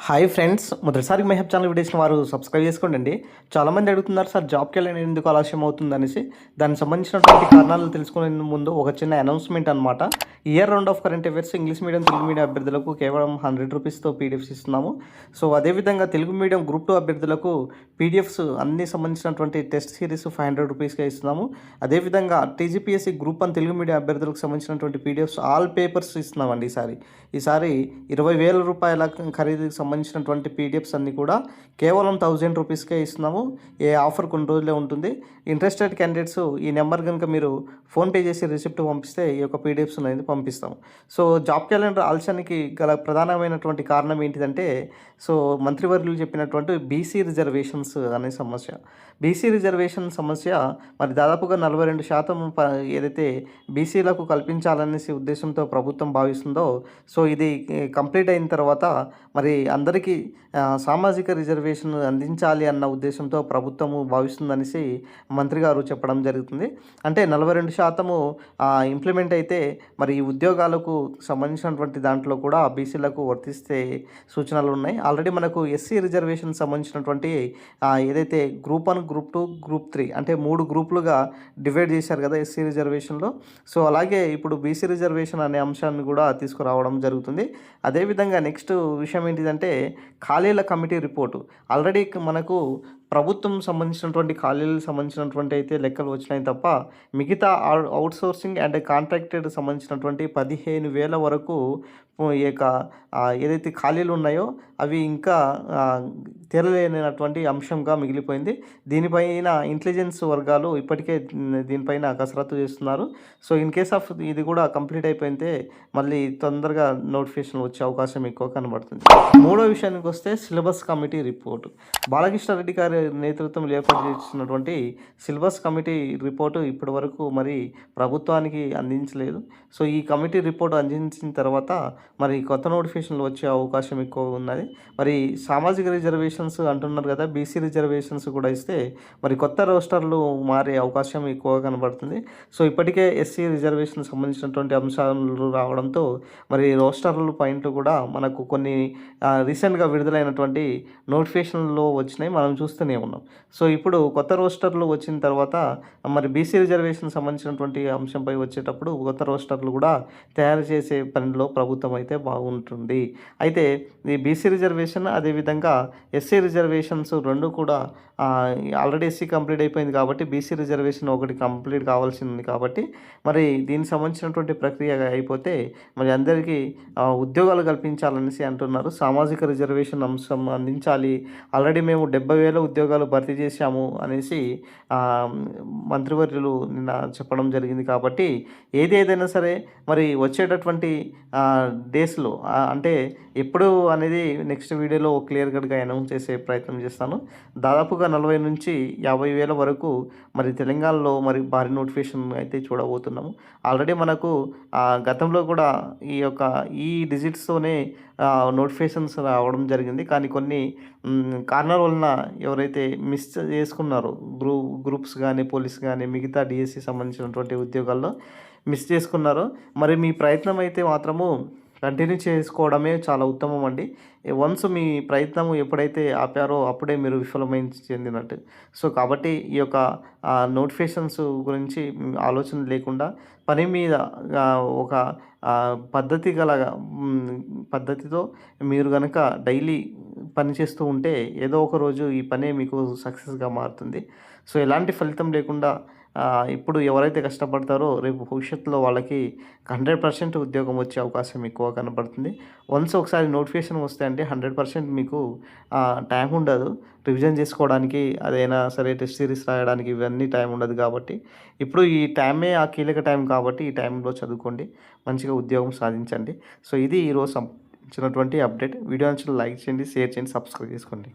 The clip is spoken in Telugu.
హాయ్ ఫ్రెండ్స్, మొదటిసారి మై హబ్ ఛానల్ వీడియోస్ని వారు సబ్స్క్రైబ్ చేసుకోండి. చాలామంది అడుగుతున్నారు సార్, జాబ్కి వెళ్ళని ఎందుకు ఆలస్యం అవుతుంది అనేసి. దానికి సంబంధించినటువంటి కారణాలు తెలుసుకునే ముందు ఒక చిన్న అనౌన్స్మెంట్ అనమాట. Year round of current affairs English medium, Telugu medium అభ్యర్థులకు కేవలం 100 రూపీస్తో పీడిఎఫ్స్ ఇస్తున్నాము. సో అదేవిధంగా తెలుగు మీడియం గ్రూప్ 2 అభ్యర్థులకు పీడిఎఫ్స్ అన్ని సంబంధించినటువంటి టెస్ట్ సిరీస్ 500 రూపీస్కే ఇస్తున్నాము. అదేవిధంగా టీజీపీఎస్సీ గ్రూప్ 1 తెలుగు మీడియం అభ్యర్థులకు సంబంధించినటువంటి పీడిఎఫ్స్ ఆల్ పేపర్స్ ఇస్తున్నామండి. ఈసారి 20,000 రూపాయల ఖరీదుకి సంబంధించినటువంటి పీడిఎఫ్స్ అన్నీ కూడా కేవలం 1000 రూపీస్కే ఇస్తున్నాము. ఏ ఆఫర్ కొన్ని రోజులే ఉంటుంది. ఇంట్రెస్టెడ్ క్యాండిడేట్స్ ఈ నెంబర్ కనుక మీరు ఫోన్పే చేసి రిసిప్ట్ పంపిస్తే ఈ యొక్క పీడిఎఫ్స్ అనేది పంపిస్తాం. సో జాబ్ క్యాలెండర్ ఆలస్యానికి గల ప్రధానమైనటువంటి కారణం ఏంటిదంటే, సో మంత్రివర్యులు చెప్పినటువంటి బీసీ రిజర్వేషన్స్ అనే సమస్య. బీసీ రిజర్వేషన్ సమస్య మరి దాదాపుగా 42% ఏదైతే బీసీలకు కల్పించాలనేసి ఉద్దేశంతో ప్రభుత్వం భావిస్తుందో, సో ఇది కంప్లీట్ అయిన తర్వాత మరి అందరికీ సామాజిక రిజర్వేషన్ అందించాలి అన్న ఉద్దేశంతో ప్రభుత్వము భావిస్తుందనేసి మంత్రి గారు చెప్పడం జరుగుతుంది. అంటే 42% ఇంప్లిమెంట్ అయితే మరి ఈ ఉద్యోగాలకు సంబంధించినటువంటి దాంట్లో కూడా బీసీలకు వర్తిస్తే సూచనలు ఉన్నాయి. ఆల్రెడీ మనకు ఎస్సీ రిజర్వేషన్ సంబంధించినటువంటి ఏదైతే గ్రూప్ 1, గ్రూప్ 2, గ్రూప్ 3 అంటే 3 గ్రూపులుగా డివైడ్ చేశారు కదా ఎస్సీ రిజర్వేషన్లో. సో అలాగే ఇప్పుడు బీసీ రిజర్వేషన్ అనే అంశాన్ని కూడా తీసుకురావడం జరుగుతుంది. అదేవిధంగా నెక్స్ట్ విషయం ఏంటిదంటే ఖాళీల కమిటీ రిపోర్టు. ఆల్రెడీ మనకు ప్రభుత్వం సంబంధించినటువంటి ఖాళీలకు సంబంధించినటువంటి అయితే లెక్కలు వచ్చినాయి తప్ప మిగతా అవుట్సోర్సింగ్ అండ్ కాంట్రాక్టెడ్ సంబంధించినటువంటి 15,000 వరకు ఈ యొక్క ఏదైతే ఖాళీలు ఉన్నాయో అవి ఇంకా తేలలేనటువంటి అంశంగా మిగిలిపోయింది. దీనిపైన ఇంటెలిజెన్స్ వర్గాలు ఇప్పటికే దీనిపైన కసరత్తు చేస్తున్నారు. సో ఇన్ కేస్ ఆఫ్ ఇది కూడా కంప్లీట్ అయిపోతే మళ్ళీ తొందరగా నోటిఫికేషన్ వచ్చే అవకాశం ఎక్కువ కనబడుతుంది. మూడో విషయానికి వస్తే సిలబస్ కమిటీ రిపోర్టు. బాలకృష్ణారెడ్డి గారి నేతృత్వంలో ఏర్పాటు చేసినటువంటి సిలబస్ కమిటీ రిపోర్టు ఇప్పటి వరకు మరి ప్రభుత్వానికి అందించలేదు. సో ఈ కమిటీ రిపోర్టు అందించిన తర్వాత మరి కొత్త నోటిఫికేషన్లు వచ్చే అవకాశం ఎక్కువ ఉన్నది. మరి సామాజిక రిజర్వేషన్స్ అంటున్నారు కదా, బీసీ రిజర్వేషన్స్ కూడా ఇస్తే మరి కొత్త రోస్టర్లు మారే అవకాశం ఎక్కువ కనబడుతుంది. సో ఇప్పటికే ఎస్సీ రిజర్వేషన్ సంబంధించినటువంటి అంశాలు రావడంతో మరి రోస్టర్లు పాయింట్లు కూడా మనకు కొన్ని రీసెంట్గా విడుదలైనటువంటి నోటిఫికేషన్లో వచ్చినాయి, మనం చూస్తూనే ఉన్నాం. సో ఇప్పుడు కొత్త రోస్టర్లు వచ్చిన తర్వాత మరి బీసీ రిజర్వేషన్ సంబంధించినటువంటి అంశంపై వచ్చేటప్పుడు కొత్త రోస్టర్లు కూడా తయారు చేసే పనిలో ప్రభుత్వం అయితే బాగుంటుంది. అయితే ఈ బీసీ రిజర్వేషన్ అదేవిధంగా ఎస్సీ రిజర్వేషన్స్ రెండు కూడా ఆల్రెడీ ఎస్సీ కంప్లీట్ అయిపోయింది కాబట్టి బీసీ రిజర్వేషన్ ఒకటి కంప్లీట్ కావాల్సింది కాబట్టి మరి దీనికి సంబంధించినటువంటి ప్రక్రియ అయిపోతే మరి అందరికీ ఉద్యోగాలు కల్పించాలనేసి అంటున్నారు. సామాజిక రిజర్వేషన్ అంశం అందించాలి, ఆల్రెడీ మేము 70,000 ఉద్యోగాలు భర్తీ చేశాము అనేసి మంత్రివర్యులు నిన్న చెప్పడం జరిగింది. కాబట్టి ఏదైనా సరే మరి వచ్చేటటువంటి డేస్లో అంటే ఎప్పుడు అనేది నెక్స్ట్ వీడియోలో క్లియర్ కట్గా అనౌన్స్ చేసే ప్రయత్నం చేస్తాను. దాదాపుగా 40,000 నుంచి 50,000 వరకు మరి తెలంగాణలో మరి భారీ నోటిఫికేషన్ అయితే చూడబోతున్నాము. ఆల్రెడీ మనకు గతంలో కూడా ఈ డిజిట్స్తోనే నోటిఫికేషన్స్ రావడం జరిగింది. కానీ కొన్ని కారణాల వలన ఎవరైతే మిస్ చేసుకున్నారో గ్రూప్స్ కానీ, పోలీస్ కానీ, మిగతా డిఎస్సి సంబంధించినటువంటి ఉద్యోగాల్లో మిస్ చేసుకున్నారో మరి మీ ప్రయత్నం అయితే మాత్రము కంటిన్యూ చేసుకోవడమే చాలా ఉత్తమం అండి. వన్స్ మీ ప్రయత్నం ఎప్పుడైతే ఆపారో అప్పుడే మీరు విఫలమైన చెందినట్టు. సో కాబట్టి ఈ యొక్క నోటిఫికేషన్స్ గురించి ఆలోచన లేకుండా పని మీద ఒక పద్ధతితో మీరు కనుక డైలీ పని చేస్తూ ఉంటే ఏదో ఒక రోజు ఈ పనే మీకు సక్సెస్గా మారుతుంది. సో ఎలాంటి ఫలితం లేకుండా ఇప్పుడు ఎవరైతే కష్టపడతారో రేపు భవిష్యత్తులో వాళ్ళకి 100% ఉద్యోగం వచ్చే అవకాశం ఎక్కువ కనబడుతుంది. వన్స్ ఒకసారి నోటిఫికేషన్ వస్తే అంటే 100% మీకు టైం ఉండదు రివిజన్ చేసుకోవడానికి, అదైనా సరే టెస్ట్ సిరీస్ రాయడానికి, ఇవన్నీ టైం ఉండదు. కాబట్టి ఇప్పుడు ఈ టైమే కీలక టైం కాబట్టి ఈ టైంలో చదువుకోండి, మంచిగా ఉద్యోగం సాధించండి. సో ఇది ఈరోజు సంబంధించినటువంటి అప్డేట్. వీడియో నచ్చితే లైక్ చేయండి, షేర్ చేయండి, సబ్స్క్రైబ్ చేసుకోండి.